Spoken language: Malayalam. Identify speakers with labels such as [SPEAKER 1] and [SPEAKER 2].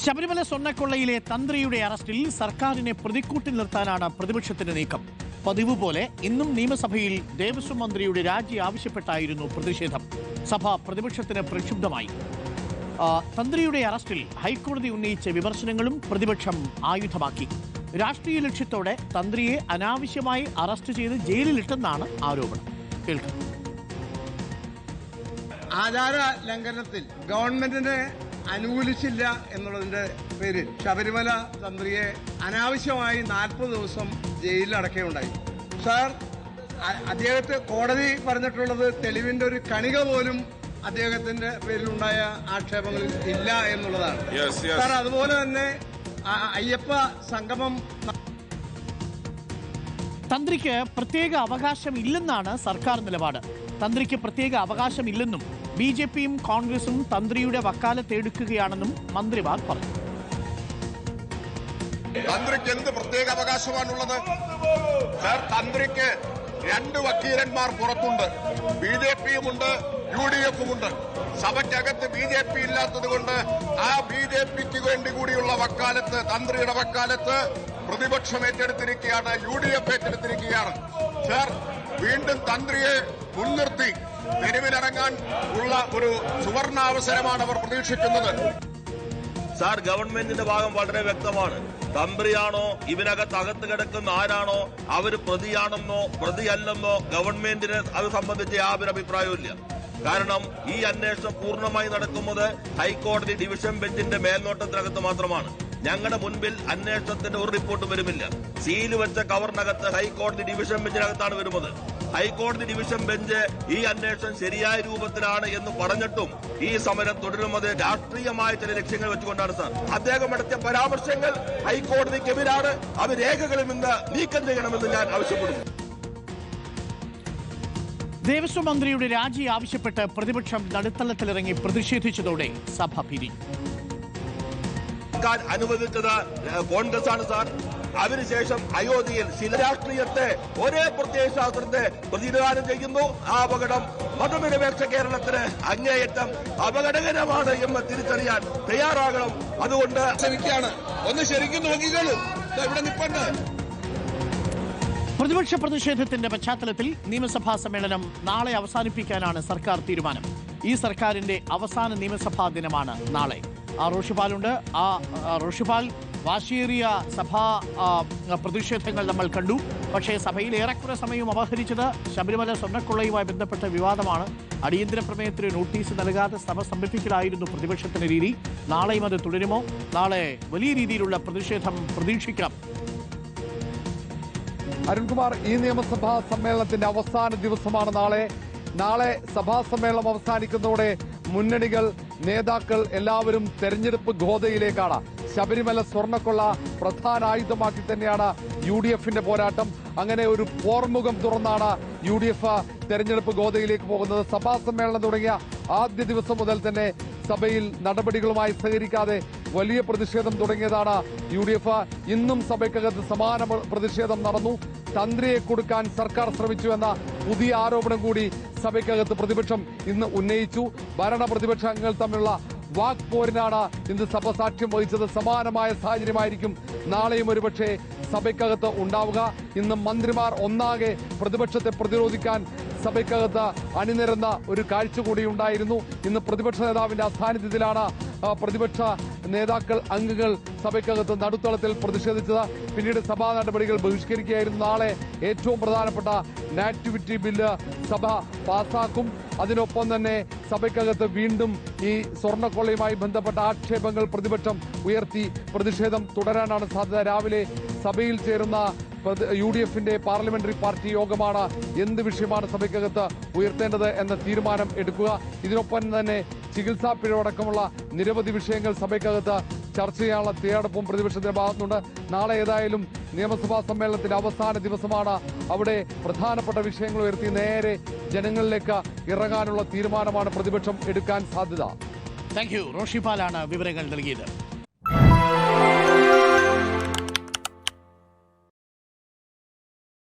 [SPEAKER 1] ശബരിമല സ്വർണ്ണക്കൊള്ളയിലെ തന്ത്രിയുടെ അറസ്റ്റിൽ സർക്കാരിനെ പ്രതിക്കൂട്ടിൽ നിർത്താനാണ് പ്രതിപക്ഷത്തിന്റെ നീക്കം. പതിവ് പോലെ ഇന്നും നിയമസഭയിൽ ദേവസ്വം മന്ത്രിയുടെ രാജി ആവശ്യപ്പെട്ടായിരുന്നു പ്രതിഷേധം. സഭ പ്രതിപക്ഷത്തിന് പ്രക്ഷുബ്ധമായി. തന്ത്രിയുടെ അറസ്റ്റിൽ ഹൈക്കോടതി ഉന്നയിച്ച വിമർശനങ്ങളും പ്രതിപക്ഷം ആയുധമാക്കി. രാഷ്ട്രീയ ലക്ഷ്യത്തോടെ തന്ത്രിയെ അനാവശ്യമായി അറസ്റ്റ് ചെയ്ത് ജയിലിലിട്ടെന്നാണ് ആരോപണം. കേൾക്കാം.
[SPEAKER 2] ആചാര ലംഘനത്തിൽ ഗവൺമെന്റിനെ അനുകൂലിച്ചില്ല എന്നുള്ളതിന്റെ പേരിൽ ശബരിമല തന്ത്രിയെ അനാവശ്യമായി 40 ദിവസം ജയിലിൽ അടക്കുകയുണ്ടായി. സാർ, അദ്ദേഹത്തെ കോടതി പറഞ്ഞിട്ടുള്ളത് തെളിവിന്റെ ഒരു കണിക പോലും അദ്ദേഹത്തിന്റെ പേരിലുണ്ടായ ആക്ഷേപങ്ങളിൽ ഇല്ല എന്നുള്ളതാണ്. സാർ, അതുപോലെ തന്നെ അയ്യപ്പ സംഗമം
[SPEAKER 1] തന്ത്രിക്ക് പ്രത്യേക അവകാശമില്ലെന്നാണ് സർക്കാർ നിലപാട്. തന്ത്രിക്ക് പ്രത്യേക അവകാശമില്ലെന്നും BJPയും കോൺഗ്രസും തന്ത്രിയുടെ വക്കാലത്തെടുക്കുകയാണെന്നും മന്ത്രിമാർ പറഞ്ഞു.
[SPEAKER 3] തന്ത്രിക്ക് എന്ത് പ്രത്യേക അവകാശമാണുള്ളത്? സർ, തന്ത്രിക്ക് 2 വക്കീലന്മാർ പുറത്തുണ്ട്. BJPയുമുണ്ട്, UDFുമുണ്ട്. സഭയ്ക്കകത്ത് BJP ഇല്ലാത്തത് കൊണ്ട് ആ BJPക്ക് വേണ്ടി കൂടിയുള്ള വക്കാലത്ത്, തന്ത്രിയുടെ വക്കാലത്ത് പ്രതിപക്ഷം ഏറ്റെടുത്തിരിക്കുകയാണ്, UDF ഏറ്റെടുത്തിരിക്കുകയാണ്. സർ, വീണ്ടും തന്ത്രിയെ മുൻനിർത്തി തെരുവിലിറങ്ങാൻ ഉള്ള ഒരു സുവർണാവസരമാണ് അവർ പ്രതീക്ഷിക്കുന്നത്.
[SPEAKER 4] സാർ, ഗവൺമെന്റിന്റെ ഭാഗം വളരെ വ്യക്തമാണ്. തന്ത്രിയാണോ അകത്ത് കിടക്കുന്ന ആരാണോ അവര് പ്രതിയാണെന്നോ പ്രതിയല്ലെന്നോ ഗവൺമെന്റിന് അത് സംബന്ധിച്ച് യാതൊരു അഭിപ്രായവുമില്ല. കാരണം ഈ അന്വേഷണം പൂർണ്ണമായി നടക്കുന്നത് ഹൈക്കോടതി ഡിവിഷൻ ബെഞ്ചിന്റെ മേൽനോട്ടത്തിനകത്ത് മാത്രമാണ്. ഞങ്ങളുടെ മുൻപിൽ അന്വേഷണത്തിന്റെ ഒരു റിപ്പോർട്ട് വരുമില്ല. സീല് വെച്ച കവറിനകത്ത് ഹൈക്കോടതി ഡിവിഷൻ ബെഞ്ചിനകത്താണ് വരുന്നത്. ഹൈക്കോടതി ഡിവിഷൻ ബെഞ്ച് ഈ അന്വേഷണം ശരിയായ രൂപത്തിലാണ് എന്ന് പറഞ്ഞിട്ടും ഈ സമരം തുടരുന്നത് രാഷ്ട്രീയമായ ചില ലക്ഷ്യങ്ങൾ വെച്ചുകൊണ്ടാണ്. സാർ, അദ്ദേഹം നടത്തിയ പരാമർശങ്ങൾ ഹൈക്കോടതിക്കെതിരാണ്. അത് രേഖകളിൽ നിന്ന് നീക്കം ചെയ്യണമെന്ന് ഞാൻ ആവശ്യപ്പെടുന്നു.
[SPEAKER 1] ദേവസ്വം മന്ത്രിയുടെ രാജി ആവശ്യപ്പെട്ട് പ്രതിപക്ഷം നടുത്തളത്തിലിറങ്ങി പ്രതിഷേധിച്ചതോടെ സഭ പിരിഞ്ഞു.
[SPEAKER 4] അനുവദിച്ചത് കോൺഗ്രസ് ആണ്. സാർ, അതിനുശേഷം അയോധ്യയിൽ ശിലരാഷ്ട്രീയത്തെ ഒരേ പ്രത്യയശാസ്ത്രത്തെ പ്രതിനിധാനം ചെയ്യുന്നു. ആ അപകടം മതനിരപേക്ഷ കേരളത്തിന് അങ്ങേയറ്റം അപകടകരമാണ് എന്ന് തിരിച്ചറിയാൻ തയ്യാറാകണം. അതുകൊണ്ട്
[SPEAKER 3] ശ്രമിക്കുകയാണ്. ഒന്ന് ശരിക്കും നോക്കിക്കോളൂ, ഇവിടെ നിൽപ്പണ്ട്.
[SPEAKER 1] പ്രതിപക്ഷ പ്രതിഷേധത്തിന്റെ പശ്ചാത്തലത്തിൽ നിയമസഭാ സമ്മേളനം നാളെ അവസാനിപ്പിക്കാനാണ് സർക്കാർ തീരുമാനം. ഈ സർക്കാരിന്റെ അവസാന നിയമസഭാ ദിനമാണ് നാളെ. റോഷിപാലുണ്ട്. റോഷിപാൽ, വാശിയേറിയ സഭാ പ്രതിഷേധങ്ങൾ നമ്മൾ കണ്ടു. പക്ഷേ സഭയിൽ ഏറെക്കുറെ സമയം അപഹരിച്ചത് ശബരിമല സ്വർണ്ണക്കൊള്ളയുമായി ബന്ധപ്പെട്ട വിവാദമാണ്. അടിയന്തര പ്രമേയത്തിന് നോട്ടീസ് നൽകാതെ സഭ സ്തംഭിപ്പിക്കലായിരുന്നു പ്രതിപക്ഷത്തിന്റെ രീതി. നാളെയും അത് തുടരുമോ? നാളെ വലിയ രീതിയിലുള്ള പ്രതിഷേധം പ്രതീക്ഷിക്കാം.
[SPEAKER 5] അരുൺകുമാർ, ഈ നിയമസഭാ സമ്മേളനത്തിന്റെ അവസാന ദിവസമാണ് നാളെ സഭാ സമ്മേളനം അവസാനിക്കുന്നതോടെ മുന്നണികൾ, നേതാക്കൾ എല്ലാവരും തെരഞ്ഞെടുപ്പ് ഗോതയിലേക്കാണ്. ശബരിമല സ്വർണ്ണക്കൊള്ള പ്രധാന ആയുധമാക്കി തന്നെയാണ് UDFന്റെ പോരാട്ടം. അങ്ങനെ ഒരു പോർമുഖം തുറന്നാണ് UDF തെരഞ്ഞെടുപ്പ് ഗോതയിലേക്ക് പോകുന്നത്. സഭാ സമ്മേളനം തുടങ്ങിയ ആദ്യ ദിവസം മുതൽ തന്നെ സഭയിൽ നടപടികളുമായി സഹകരിക്കാതെ വലിയ പ്രതിഷേധം തുടങ്ങിയതാണ് UDF. ഇന്നും സഭയ്ക്കകത്ത് സമാന പ്രതിഷേധം നടന്നു. തന്ത്രിയെ കൊടുക്കാൻ സർക്കാർ ശ്രമിച്ചു എന്ന പുതിയ ആരോപണം കൂടി സഭയ്ക്കകത്ത് പ്രതിപക്ഷം ഇന്ന് ഉന്നയിച്ചു. ഭരണ പ്രതിപക്ഷ അംഗങ്ങൾ തമ്മിലുള്ള വാക്പോരിനാണ് ഇന്ന് സഭ സാക്ഷ്യം വഹിച്ചത്. സമാനമായ സാഹചര്യമായിരിക്കും നാളെയും ഒരുപക്ഷെ സഭയ്ക്കകത്ത് ഉണ്ടാവുക. ഇന്ന് മന്ത്രിമാർ ഒന്നാകെ പ്രതിപക്ഷത്തെ പ്രതിരോധിക്കാൻ സഭയ്ക്കകത്ത് അണിനിരന്ന ഒരു കാഴ്ച കൂടി ഉണ്ടായിരുന്നു. ഇന്ന് പ്രതിപക്ഷ നേതാവിന്റെ അസാന്നിധ്യത്തിലാണ് പ്രതിപക്ഷ നേതാക്കൾ, അംഗങ്ങൾ സഭയ്ക്കകത്ത് നടുത്തളത്തിൽ പ്രതിഷേധിച്ചത്. പിന്നീട് സഭാ നടപടികൾ ബഹിഷ്കരിക്കുകയായിരുന്നു. നാളെ ഏറ്റവും പ്രധാനപ്പെട്ട നാറ്റിവിറ്റി ബില്ല് സഭ പാസാക്കും. അതിനൊപ്പം തന്നെ സഭയ്ക്കകത്ത് വീണ്ടും ഈ സ്വർണ്ണക്കൊള്ളയുമായി ബന്ധപ്പെട്ട ആക്ഷേപങ്ങൾ പ്രതിപക്ഷം ഉയർത്തി പ്രതിഷേധം തുടരാനാണ് സാധ്യത. രാവിലെ സഭയിൽ ചേരുന്ന UDFന്റെ പാർലമെന്ററി പാർട്ടി യോഗമാണ് എന്ത് വിഷയമാണ് സഭയ്ക്കകത്ത് ഉയർത്തേണ്ടത് എന്ന തീരുമാനം എടുക്കുക. ഇതിനൊപ്പം തന്നെ ചികിത്സാ പിഴവടക്കമുള്ള നിരവധി വിഷയങ്ങൾ സഭയ്ക്കകത്ത് ചർച്ച ചെയ്യാനുള്ള തയ്യാറെടുപ്പും പ്രതിപക്ഷത്തിന്റെ ഭാഗത്തുനിന്നുണ്ട്. നാളെ ഏതായാലും നിയമസഭാ സമ്മേളനത്തിന്റെ അവസാന ദിവസമാണ്. അവിടെ പ്രധാനപ്പെട്ട വിഷയങ്ങൾ ഉയർത്തി നേരെ ജനങ്ങളിലേക്ക് ഇറങ്ങാനുള്ള തീരുമാനമാണ് പ്രതിപക്ഷം എടുക്കാൻ സാധ്യത.
[SPEAKER 1] Thank you. റോഷിപാലാണ് വിവരങ്ങൾ നൽകിയത്.